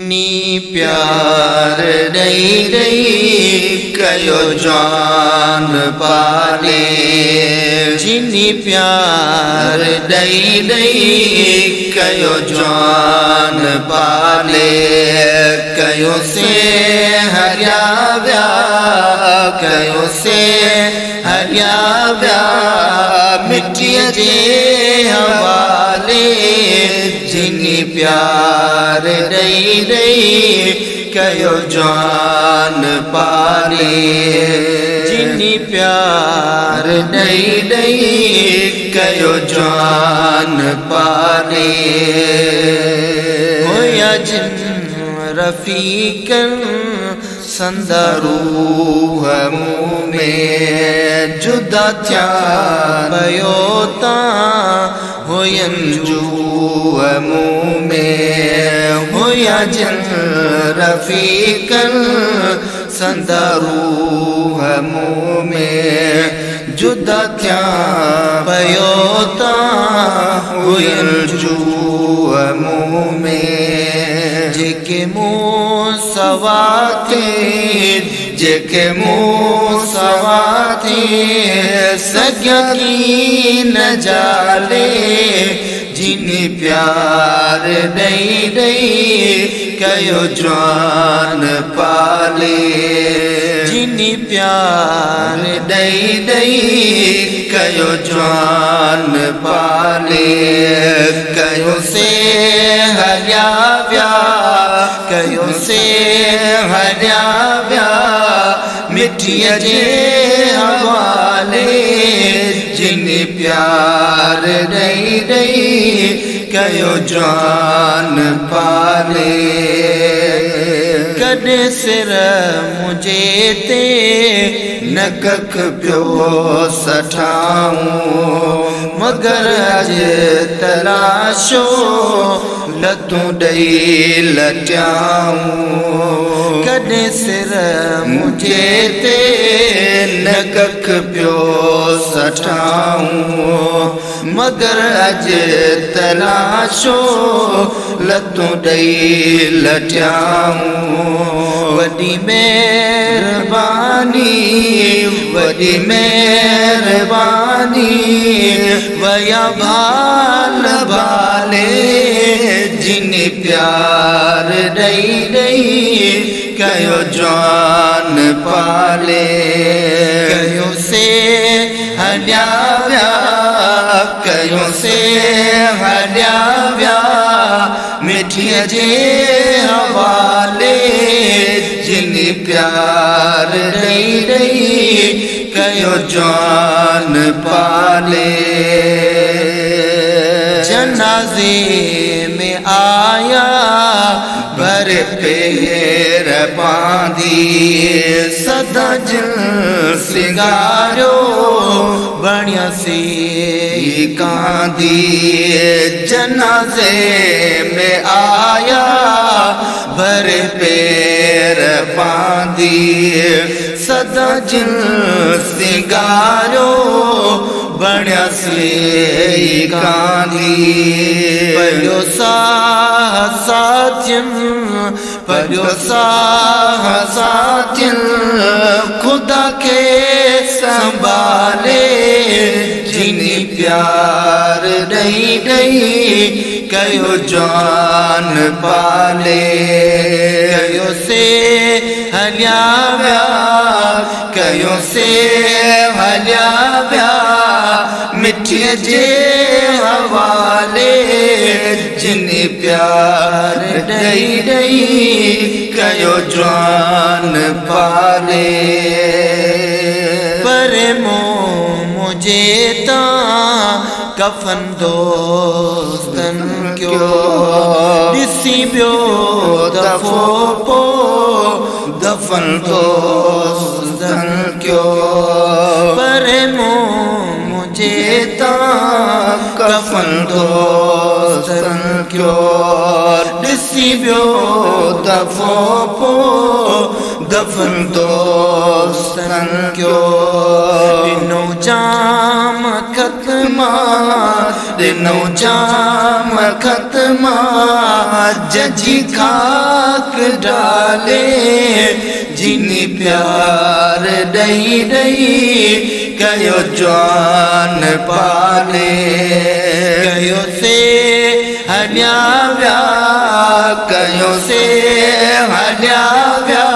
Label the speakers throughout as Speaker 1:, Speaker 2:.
Speaker 1: नी प्यार दई दई कयो जान पाले जिनी प्यार दई दई कयो जान पाले कयो से हरिया व्या कयो से हरिया व्या मिट्टिया जे हवाले जिनी प्यार दई दई कयो जान पाले जिनी प्यार दई दई कयो जान पाले होया जिन रफीकन संदरू मुँह में जुदा थिया बयोता होयन जू मुँह में होया जिन रफीकन संदरू मुँह में जुदा थिया बयोता होयन जू मुँह में जेके मुँह सवाते जेके मुँह सवाते सज्ञा की न जाले जिनी प्यार दई दई कयो जान पाले जिनी प्यार दई दई कयो जान पाले कयो से हरिया व्या कयो से हरिया व्या मिट्टिया जे हवाले जिनी प्यार दई दई कयो जान पाले कॾहिं सिर मुझे ते न कख पियो सठाऊं मगर अज तराशो लतूं ॾेई लटियाऊं कॾहिं सिर मुझे ते न कख पियो सठाऊं मगर अज तलाशो लतूं ॾेई लटियाऊं वॾी महिरबानी वॾी महिरबानी वया भाल भाले जिनी प्यार दई दई कयो जान पाले कयो से हलिया व्या कयो से हलिया व्या मिठिया जे हवाले जिनी प्यार दई दई कयो जान पाले जनाजे में आया भर पेर बांधी सदा जिन सिंगारो बणिया सी कांदी जनाजे में आया भर पेर बांधी सदा जिन सिंगारो बणिया सी कांदी पयो साथियन पयो साथियन खुदा के संभाले जिनी प्यार दई दई कयो जान पाले कयो से हलिया व्या कयो से हलिया व्या मिठिया जे हवाले जिनी प्यार दई दई कयो जान पाले पर मुझे ता कफन दोस्तन क्यों दिसी ब्यो दफो पो दफन दोस्तन क्यों पर मुझे ता कफन दोस्तन क्यों दिसी ब्यो दफो पो दफन दोस्तन क्यों दिनो जाम खत्मा दिनो जाम खत्मा जजी खा वाले जिन प्यार दई दई कयो जान पाले कयो से हलिया व्या कयो से हलिया व्या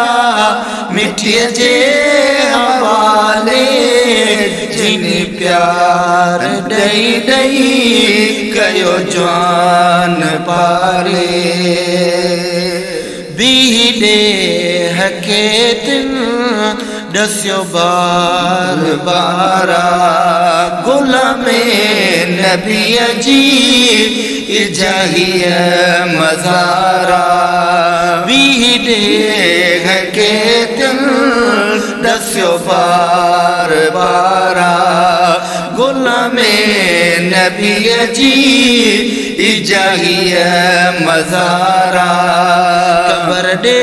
Speaker 1: मिठीअ जे हवाले जिन प्यार दई दई कयो जान पाले बीडे हकेतिन दस्यो बार बारा गुलामे नबी जी इजाहिया मज़ारा बीडे हकेतिन दस्यो बार बारा गुलामे नबी जी इजाहिया मज़ारा कबर दे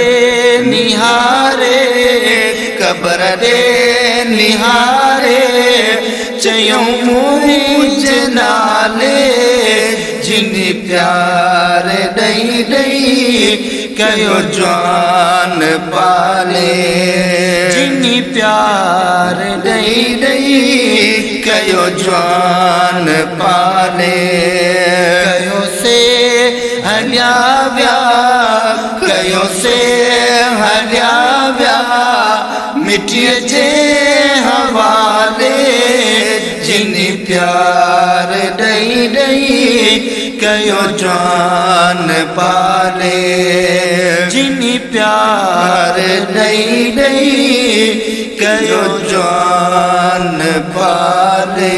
Speaker 1: निहारे कबर दे निहारे चयूं मुझे नाले जिन प्यार दई दई कयो जान पाले जिन प्यार दई दई कयो जान पाले कयो से हलिया व्या कयो से हलिया व्या मिठीअ जे हवाले जिन प्यार दई दई कयो जान पाले जिन प्यार दई दई कयो जान पाले।